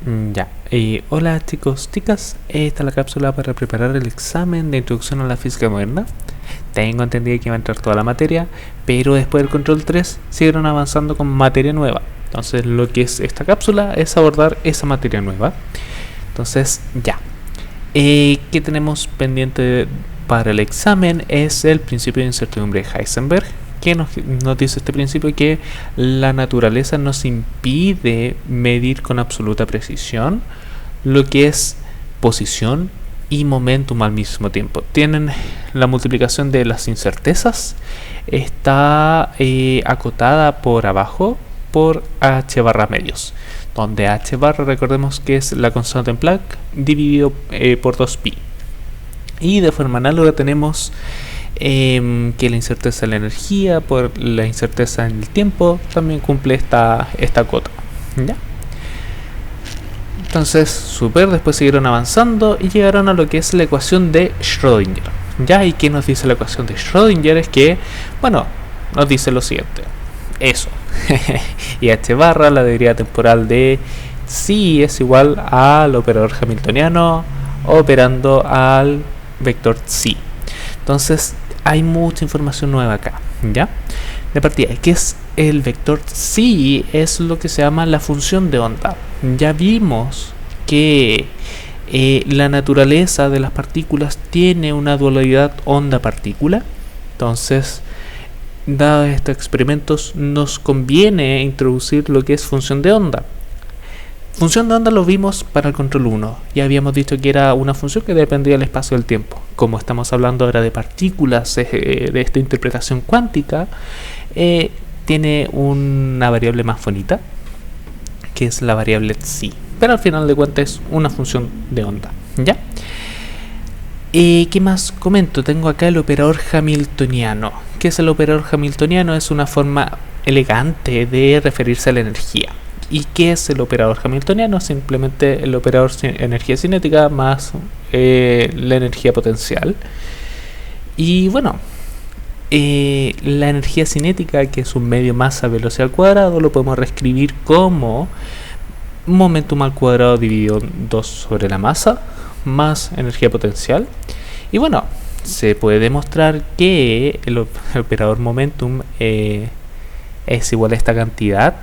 Ya, hola chicos, chicas, esta es la cápsula para preparar el examen de introducción a la física moderna. Tengo entendido que iba a entrar toda la materia, pero después del control 3 siguieron avanzando con materia nueva. Entonces lo que es esta cápsula es abordar esa materia nueva. Entonces ya, ¿qué tenemos pendiente para el examen? Es el principio de incertidumbre de Heisenberg. ¿Qué nos dice este principio? Que la naturaleza nos impide medir con absoluta precisión lo que es posición y momentum al mismo tiempo. Tienen la multiplicación de las incertezas, está acotada por abajo por h barra medios, donde h barra, recordemos que es la constante en Planck dividido por 2pi. Y de forma análoga tenemos que la incerteza de la energía por la incerteza en el tiempo también cumple esta cota, ¿ya? Entonces, super, después siguieron avanzando y llegaron a lo que es la ecuación de Schrödinger, ¿ya? ¿Y qué nos dice la ecuación de Schrödinger? Es que, bueno, nos dice lo siguiente, eso, y h barra, la deriva temporal de psi es igual al operador hamiltoniano operando al vector psi. Entonces hay mucha información nueva acá, ¿ya? De partida, ¿qué es el vector psi? Es lo que se llama la función de onda. Ya vimos que la naturaleza de las partículas tiene una dualidad onda-partícula. Entonces, dados estos experimentos, nos conviene introducir lo que es función de onda. Función de onda lo vimos para el control 1. Ya habíamos dicho que era una función que dependía del espacio y del tiempo. Como estamos hablando ahora de partículas, de esta interpretación cuántica, tiene una variable más bonita, que es la variable psi. Pero al final de cuentas es una función de onda, ¿ya? ¿Qué más comento? Tengo acá el operador hamiltoniano. ¿Qué es el operador hamiltoniano? Es una forma elegante de referirse a la energía. ¿Y qué es el operador hamiltoniano? Simplemente el operador energía cinética más la energía potencial. Y bueno, la energía cinética, que es un medio masa velocidad al cuadrado, lo podemos reescribir como momentum al cuadrado dividido 2 sobre la masa más energía potencial. Y bueno, se puede demostrar que el operador momentum es igual a esta cantidad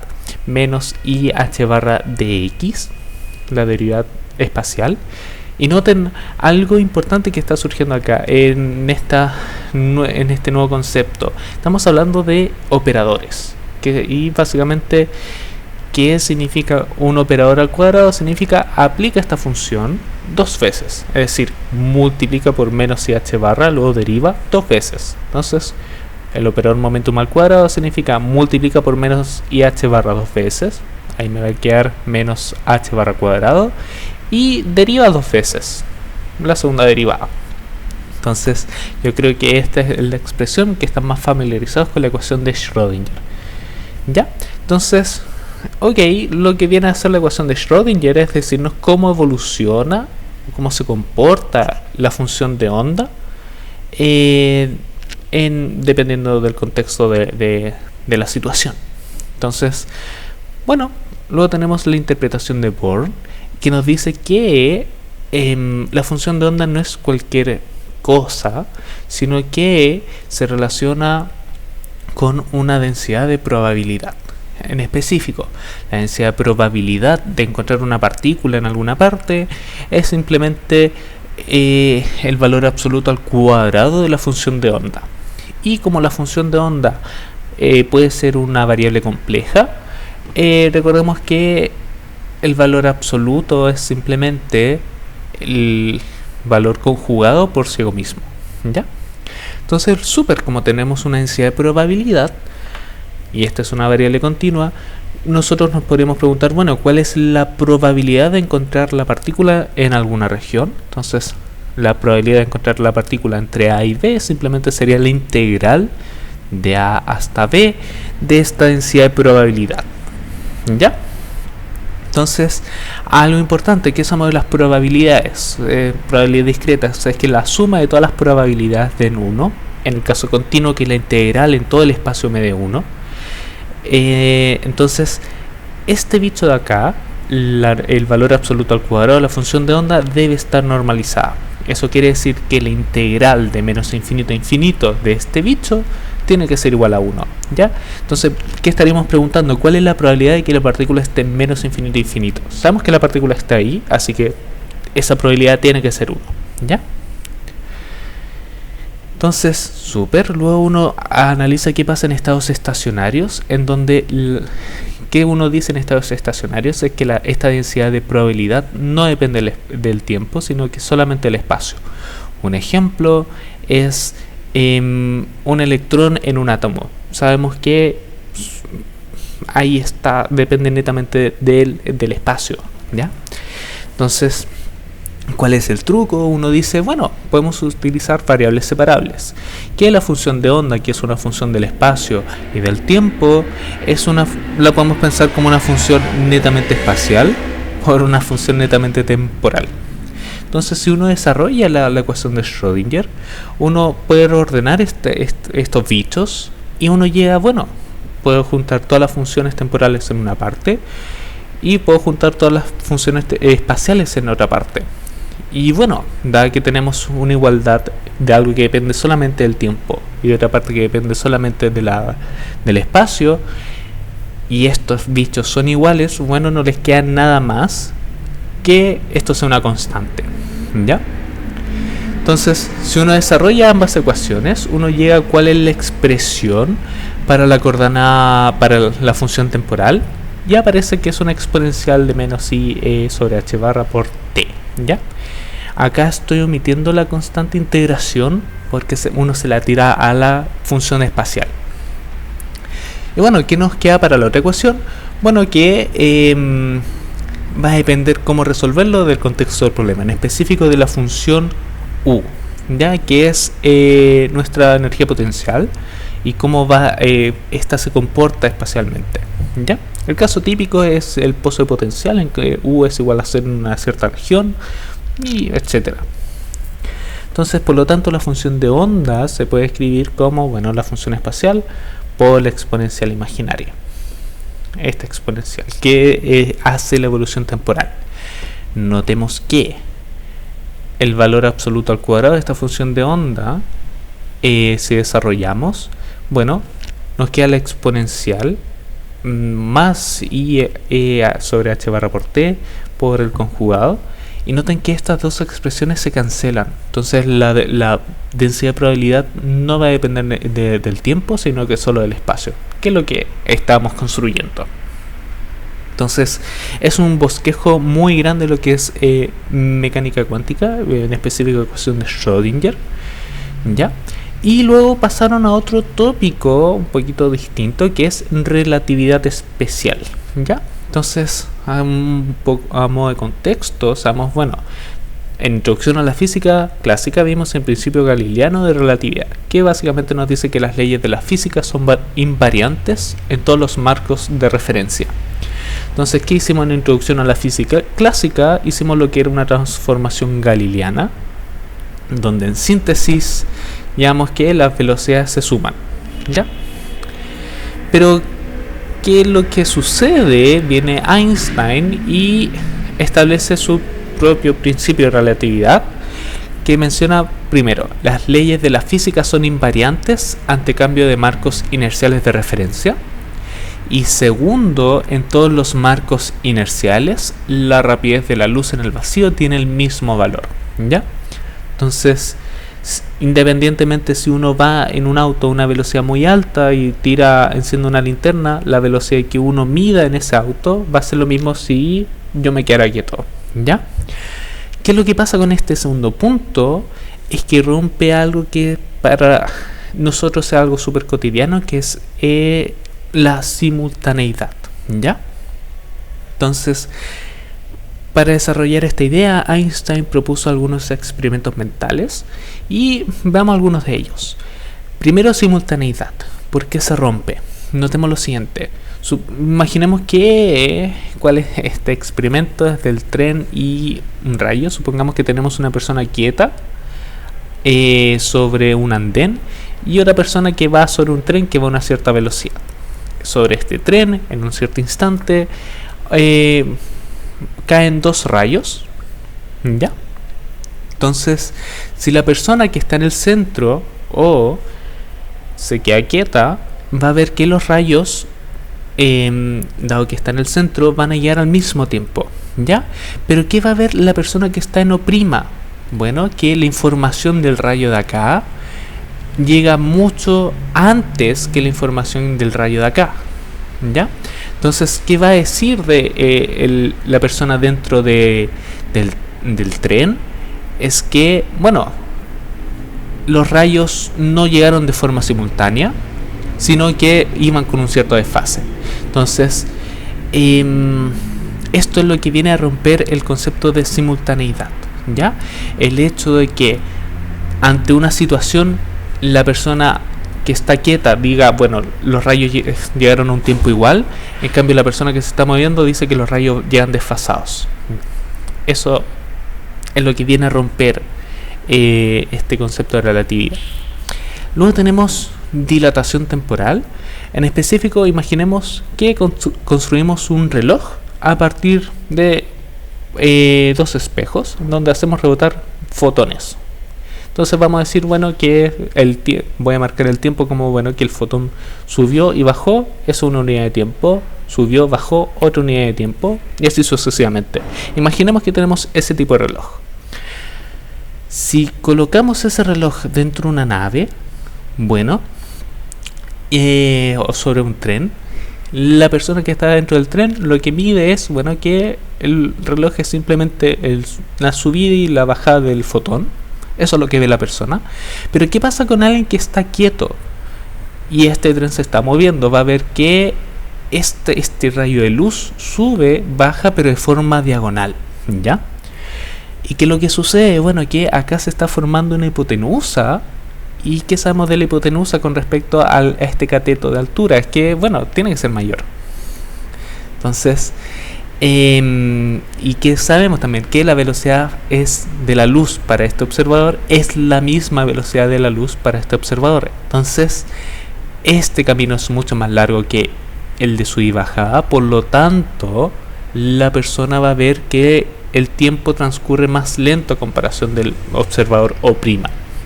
menos IH barra dx, la derivada espacial. Y noten algo importante que está surgiendo acá en este nuevo concepto. Estamos hablando de operadores, y básicamente, ¿qué significa un operador al cuadrado? Significa aplica esta función dos veces, es decir, multiplica por menos IH barra, luego deriva dos veces. Entonces, el operador momentum al cuadrado significa multiplica por menos IH barra dos veces. Ahí me va a quedar menos H barra cuadrado. Y deriva dos veces, la segunda derivada. Entonces, yo creo que esta es la expresión que están más familiarizados con la ecuación de Schrödinger, ¿ya? Entonces, ok, lo que viene a ser la ecuación de Schrödinger es decirnos cómo evoluciona, cómo se comporta la función de onda dependiendo del contexto de la situación. Entonces, bueno, luego tenemos la interpretación de Born, que nos dice que la función de onda no es cualquier cosa, sino que se relaciona con una densidad de probabilidad. En específico, la densidad de probabilidad de encontrar una partícula en alguna parte es simplemente el valor absoluto al cuadrado de la función de onda. Y como la función de onda puede ser una variable compleja, recordemos que el valor absoluto es simplemente el valor conjugado por sí mismo, ¿ya? Entonces, súper, como tenemos una densidad de probabilidad y esta es una variable continua, nosotros nos podríamos preguntar, bueno, ¿cuál es la probabilidad de encontrar la partícula en alguna región? Entonces, la probabilidad de encontrar la partícula entre A y B simplemente sería la integral de A hasta B de esta densidad de probabilidad, ¿ya? Entonces, algo importante que somos de las probabilidades, probabilidad discreta, es que la suma de todas las probabilidades den 1, en el caso continuo que la integral en todo el espacio me dé 1. Entonces, este bicho de acá el valor absoluto al cuadrado de la función de onda debe estar normalizada. Eso quiere decir que la integral de menos infinito a infinito de este bicho tiene que ser igual a 1, ¿ya? Entonces, ¿qué estaríamos preguntando? ¿Cuál es la probabilidad de que la partícula esté en menos infinito a infinito? Sabemos que la partícula está ahí, así que esa probabilidad tiene que ser 1, ¿ya? Entonces, súper, luego uno analiza qué pasa en estados estacionarios, en donde ¿qué uno dice en estados estacionarios? Es que esta densidad de probabilidad no depende del tiempo, sino que solamente del espacio. Un ejemplo es un electrón en un átomo. Sabemos que ahí está, depende netamente del espacio, ¿ya? Entonces, ¿cuál es el truco? Uno dice, bueno, podemos utilizar variables separables. Que la función de onda, que es una función del espacio y del tiempo, la podemos pensar como una función netamente espacial o una función netamente temporal. Entonces, si uno desarrolla la ecuación de Schrödinger, uno puede ordenar estos bichos y uno llega, bueno, puedo juntar todas las funciones temporales en una parte y puedo juntar todas las funciones espaciales en otra parte. Y bueno, dado que tenemos una igualdad de algo que depende solamente del tiempo y de otra parte que depende solamente del espacio, y estos bichos son iguales, bueno, no les queda nada más que esto sea una constante, ¿ya? Entonces, si uno desarrolla ambas ecuaciones, uno llega a cuál es la expresión para la coordenada, para la función temporal, y aparece que es una exponencial de menos i sobre h barra por t, ¿ya? Acá estoy omitiendo la constante integración porque uno se la tira a la función espacial. Y bueno, ¿qué nos queda para la otra ecuación? Bueno, que va a depender cómo resolverlo del contexto del problema, en específico de la función u, ya que es nuestra energía potencial y cómo esta se comporta espacialmente, ¿ya? El caso típico es el pozo de potencial, en que u es igual a ser en una cierta región, y etcétera. Entonces, por lo tanto, la función de onda se puede escribir como, bueno, la función espacial por la exponencial imaginaria, esta exponencial que hace la evolución temporal. Notemos que el valor absoluto al cuadrado de esta función de onda, si desarrollamos, bueno, nos queda la exponencial más i sobre h barra por t por el conjugado. Y noten que estas dos expresiones se cancelan. Entonces la densidad de probabilidad no va a depender del tiempo, sino que solo del espacio, que es lo que estamos construyendo. Entonces es un bosquejo muy grande lo que es mecánica cuántica, en específico ecuación de Schrödinger, ¿ya? Y luego pasaron a otro tópico un poquito distinto, que es relatividad especial, ¿ya? Entonces, a modo de contexto, sabemos, bueno, en Introducción a la Física Clásica vimos el principio galileano de relatividad, que básicamente nos dice que las leyes de la física son invariantes en todos los marcos de referencia. Entonces, ¿qué hicimos en Introducción a la Física Clásica? Hicimos lo que era una transformación galileana, donde en síntesis, digamos que las velocidades se suman, ¿ya? Pero ¿qué es lo que sucede? Viene Einstein y establece su propio principio de relatividad, que menciona primero, las leyes de la física son invariantes ante cambio de marcos inerciales de referencia, y segundo, en todos los marcos inerciales la rapidez de la luz en el vacío tiene el mismo valor, ¿ya? Entonces, independientemente si uno va en un auto a una velocidad muy alta y enciende una linterna, la velocidad que uno mida en ese auto va a ser lo mismo si yo me quedara quieto, ¿ya? ¿Qué es lo que pasa con este segundo punto? Es que rompe algo que para nosotros es algo súper cotidiano, que es la simultaneidad, ¿ya? Entonces, para desarrollar esta idea, Einstein propuso algunos experimentos mentales y veamos algunos de ellos. Primero, simultaneidad. ¿Por qué se rompe? Notemos lo siguiente. Imaginemos cuál es este experimento desde el tren y un rayo. Supongamos que tenemos una persona quieta sobre un andén y otra persona que va sobre un tren que va a una cierta velocidad. Sobre este tren, en un cierto instante, caen dos rayos, ¿ya? Entonces, si la persona que está en el centro o se queda quieta, va a ver que los rayos, dado que está en el centro, van a llegar al mismo tiempo, ¿ya? Pero ¿qué va a ver la persona que está en O'? Bueno, que la información del rayo de acá llega mucho antes que la información del rayo de acá, ¿ya? Entonces, ¿qué va a decir de la persona dentro del tren? Es que, bueno, los rayos no llegaron de forma simultánea, sino que iban con un cierto desfase. Entonces, esto es lo que viene a romper el concepto de simultaneidad, ¿ya? El hecho de que ante una situación la persona que está quieta diga, bueno, los rayos llegaron a un tiempo igual, en cambio la persona que se está moviendo dice que los rayos llegan desfasados. Eso es lo que viene a romper este concepto de relatividad. Luego tenemos dilatación temporal. En específico, imaginemos que construimos un reloj a partir de dos espejos donde hacemos rebotar fotones. Entonces vamos a decir, bueno, que voy a marcar el tiempo como, bueno, que el fotón subió y bajó, es una unidad de tiempo, subió, bajó, otra unidad de tiempo, y así sucesivamente. Imaginemos que tenemos ese tipo de reloj. Si colocamos ese reloj dentro de una nave, bueno, o sobre un tren, la persona que está dentro del tren lo que mide es, bueno, que el reloj es simplemente la subida y la bajada del fotón. Eso es lo que ve la persona. Pero ¿qué pasa con alguien que está quieto y este tren se está moviendo? Va a ver que este rayo de luz sube, baja, pero de forma diagonal, ¿ya? Y que lo que sucede, bueno, que acá se está formando una hipotenusa. ¿Y qué sabemos de la hipotenusa con respecto a este cateto de altura? Es que, bueno, tiene que ser mayor. Entonces, y que sabemos también que la velocidad es de la luz para este observador es la misma velocidad de la luz para este observador. Entonces, este camino es mucho más largo que el de subida y bajada. Por lo tanto, la persona va a ver que el tiempo transcurre más lento a comparación del observador O',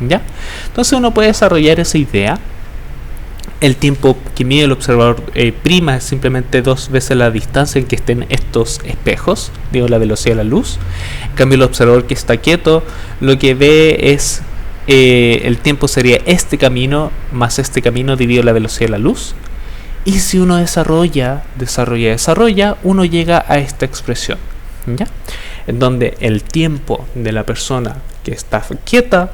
¿ya? Entonces uno puede desarrollar esa idea. El tiempo que mide el observador prima es simplemente 2 veces la distancia en que estén estos espejos, digo, la velocidad de la luz. En cambio, el observador que está quieto lo que ve es el tiempo sería este camino más este camino dividido la velocidad de la luz. Y si uno desarrolla, uno llega a esta expresión, ¿ya? En donde el tiempo de la persona que está quieta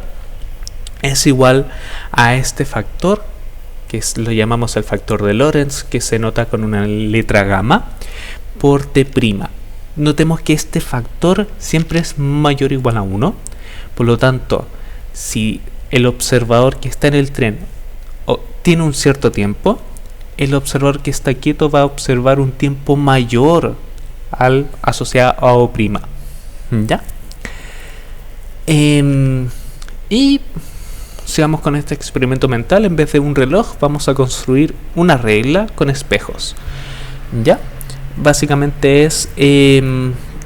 es igual a este factor, que lo llamamos el factor de Lorentz, que se nota con una letra gamma, por T'. Notemos que este factor siempre es mayor o igual a 1. Por lo tanto, si el observador que está en el tren tiene un cierto tiempo, el observador que está quieto va a observar un tiempo mayor al asociado a O', ¿ya? Y sigamos con este experimento mental. En vez de un reloj, vamos a construir una regla con espejos, ¿ya? Básicamente es,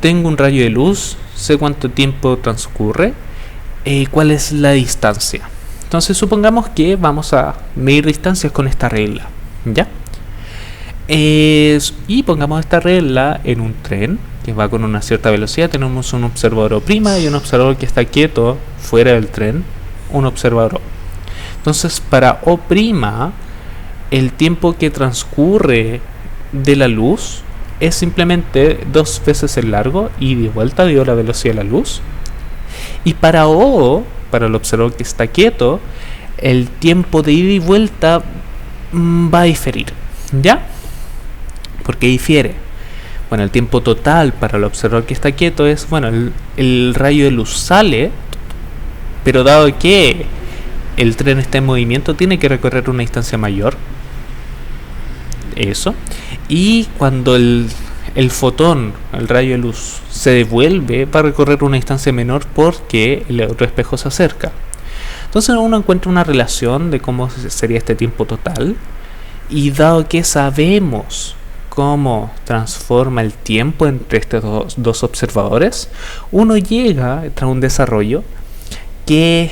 tengo un rayo de luz, sé cuánto tiempo transcurre, cuál es la distancia. Entonces supongamos que vamos a medir distancias con esta regla, ¿ya? Y pongamos esta regla en un tren que va con una cierta velocidad. Tenemos un observador O' y un observador que está quieto fuera del tren, un observador O. Entonces, para O', el tiempo que transcurre de la luz es simplemente 2 veces el largo y de vuelta dio la velocidad de la luz. Y para O, para el observador que está quieto, el tiempo de ida y vuelta va a diferir, ¿ya? Porque difiere. Bueno, el tiempo total para el observador que está quieto es, bueno, el rayo de luz sale, pero dado que el tren está en movimiento, tiene que recorrer una distancia mayor. Eso. Y cuando el fotón, el rayo de luz, se devuelve, va a recorrer una distancia menor porque el otro espejo se acerca. Entonces uno encuentra una relación de cómo sería este tiempo total. Y dado que sabemos cómo transforma el tiempo entre estos dos observadores, uno llega, tras un desarrollo, que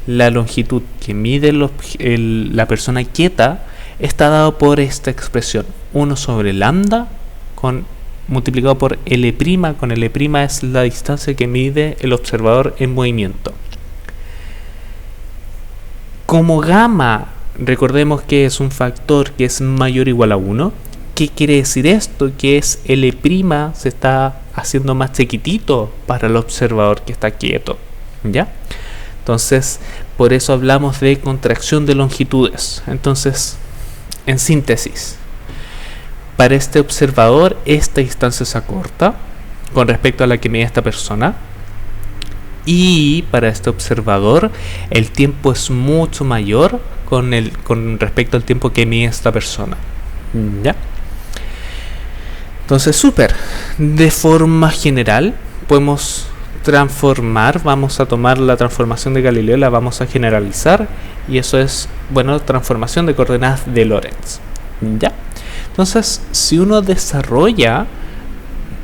la longitud que mide la persona quieta está dado por esta expresión, 1 sobre lambda multiplicado por L', con L' es la distancia que mide el observador en movimiento. Como gamma, recordemos que es un factor que es mayor o igual a 1. ¿Qué quiere decir esto? Que es L' se está haciendo más chiquitito para el observador que está quieto, ¿ya? Entonces, por eso hablamos de contracción de longitudes. Entonces, en síntesis, para este observador, esta distancia se acorta con respecto a la que mide esta persona. Y para este observador, el tiempo es mucho mayor con respecto al tiempo que mide esta persona, ¿ya? Entonces, súper. De forma general, podemos transformar, vamos a tomar la transformación de Galileo, la vamos a generalizar, y eso es, bueno, transformación de coordenadas de Lorentz, ¿ya? Entonces, si uno desarrolla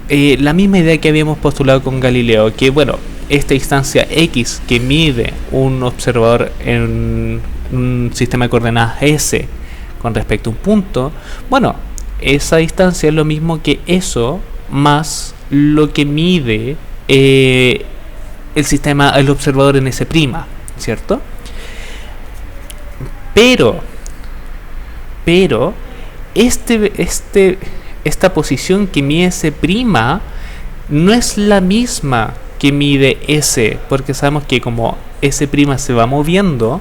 la misma idea que habíamos postulado con Galileo, que, bueno, esta distancia X que mide un observador en un sistema de coordenadas S con respecto a un punto, bueno, esa distancia es lo mismo que eso más lo que mide el observador en S', ¿cierto? Pero esta posición que mide S' no es la misma que mide S, porque sabemos que como S' se va moviendo,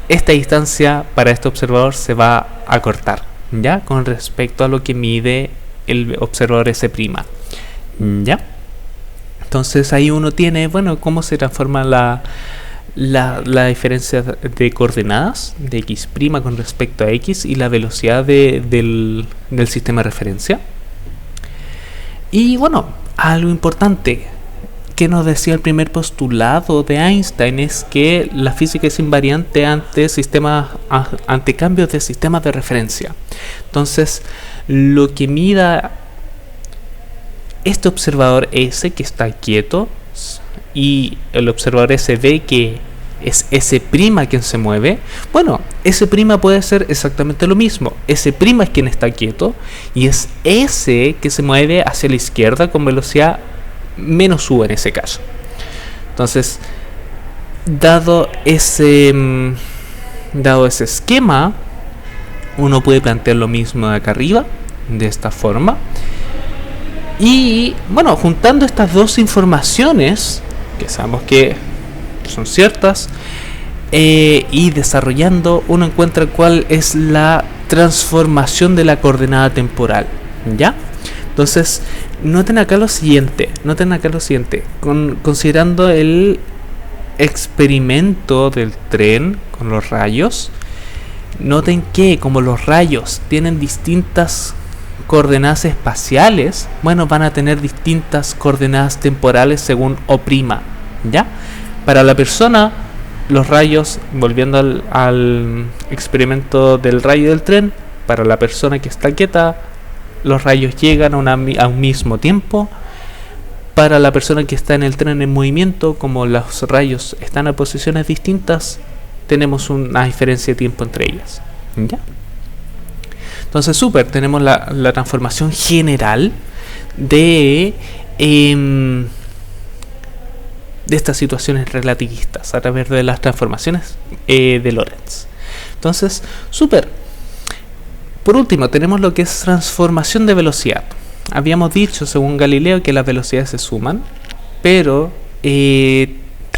esta distancia para este observador se va a cortar, ¿ya? Con respecto a lo que mide el observador S', ¿ya? Entonces ahí uno tiene, bueno, cómo se transforma la diferencia de coordenadas de X' con respecto a X y la velocidad del sistema de referencia. Y bueno, algo importante que nos decía el primer postulado de Einstein es que la física es invariante ante cambios de sistemas de referencia. Entonces, lo que mida este observador S, que está quieto, y el observador S ve que es S' quien se mueve, bueno, S' puede ser exactamente lo mismo. S' es quien está quieto y es S que se mueve hacia la izquierda con velocidad menos U en ese caso. Entonces, dado ese esquema, uno puede plantear lo mismo de acá arriba, de esta forma. Y bueno, juntando estas dos informaciones, que sabemos que son ciertas, y desarrollando, uno encuentra cuál es la transformación de la coordenada temporal, ¿ya? Entonces, noten acá lo siguiente, considerando el experimento del tren con los rayos, noten que como los rayos tienen distintas coordenadas espaciales, bueno, van a tener distintas coordenadas temporales según O', ¿ya? Para la persona, los rayos, volviendo al experimento del rayo del tren, para la persona que está quieta, los rayos llegan a un mismo tiempo. Para la persona que está en el tren en movimiento, como los rayos están a posiciones distintas, tenemos una diferencia de tiempo entre ellas, ¿ya? Entonces, súper, tenemos la transformación general de estas situaciones relativistas a través de las transformaciones de Lorentz. Entonces, súper. Por último, tenemos lo que es transformación de velocidad. Habíamos dicho, según Galileo, que las velocidades se suman, pero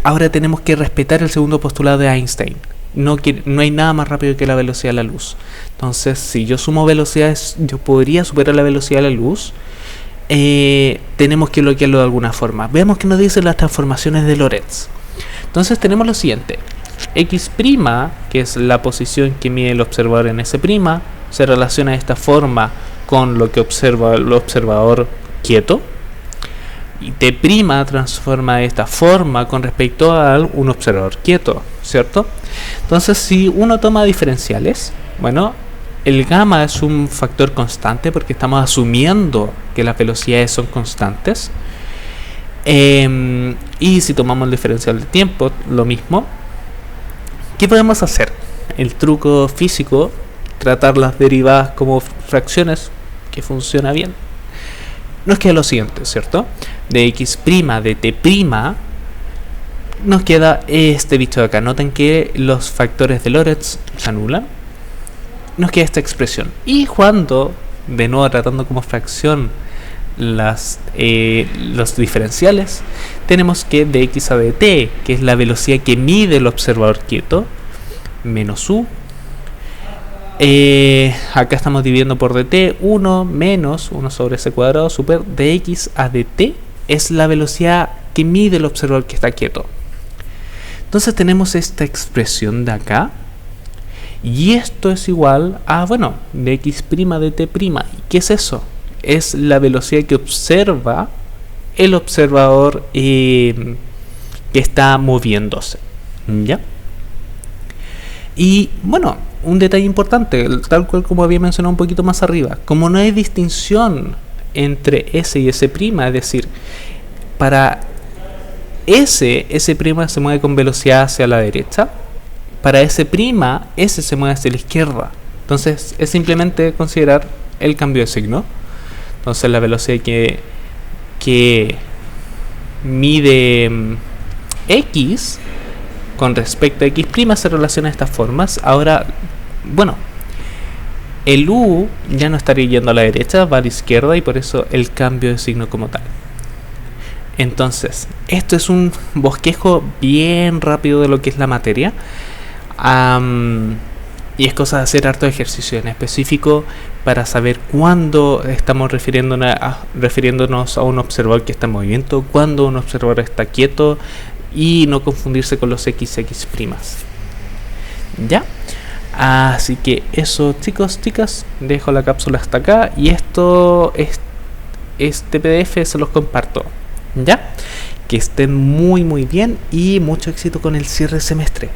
ahora tenemos que respetar el segundo postulado de Einstein. No hay nada más rápido que la velocidad de la luz. Entonces, si yo sumo velocidades, yo podría superar la velocidad de la luz. Tenemos que bloquearlo de alguna forma. Veamos qué nos dicen las transformaciones de Lorentz. Entonces tenemos lo siguiente: X', que es la posición que mide el observador en S', se relaciona de esta forma con lo que observa el observador quieto, y T' transforma de esta forma con respecto a un observador quieto, ¿cierto? Entonces, si uno toma diferenciales, bueno, El gamma es un factor constante porque estamos asumiendo que las velocidades son constantes. Y si tomamos el diferencial de tiempo, lo mismo. ¿Qué podemos hacer? El truco físico, tratar las derivadas como fracciones, que funciona bien. Nos queda lo siguiente, ¿cierto? De x' de t', nos queda este bicho de acá. Noten que los factores de Lorentz se anulan. Nos queda esta expresión. Y cuando, de nuevo tratando como fracción los diferenciales, tenemos que dx a dt, que es la velocidad que mide el observador quieto, menos u. Acá estamos dividiendo por dt, 1 menos 1 sobre c cuadrado super dx a dt es la velocidad que mide el observador que está quieto. Entonces tenemos esta expresión de acá, y esto es igual a, bueno, dx' de t'. ¿Qué es eso? Es la velocidad que observa el observador que está moviéndose, ¿ya? Y bueno, un detalle importante, tal cual como había mencionado un poquito más arriba, como no hay distinción entre S y S', es decir, para S se mueve con velocidad hacia la derecha, para S', S se mueve hacia la izquierda. Entonces es simplemente considerar el cambio de signo. Entonces la velocidad que mide X con respecto a X' se relaciona de estas formas. Ahora, bueno, el U ya no estaría yendo a la derecha, va a la izquierda, y por eso el cambio de signo como tal. Entonces, esto es un bosquejo bien rápido de lo que es la materia. Y es cosa de hacer harto ejercicio en específico para saber cuándo estamos refiriéndonos a un observador que está en movimiento, cuándo un observador está quieto, y no confundirse con los XX'. ¿Ya? Así que eso, chicos, chicas, dejo la cápsula hasta acá, y este PDF se los comparto. ¿Ya? Que estén muy muy bien y mucho éxito con el cierre de semestre.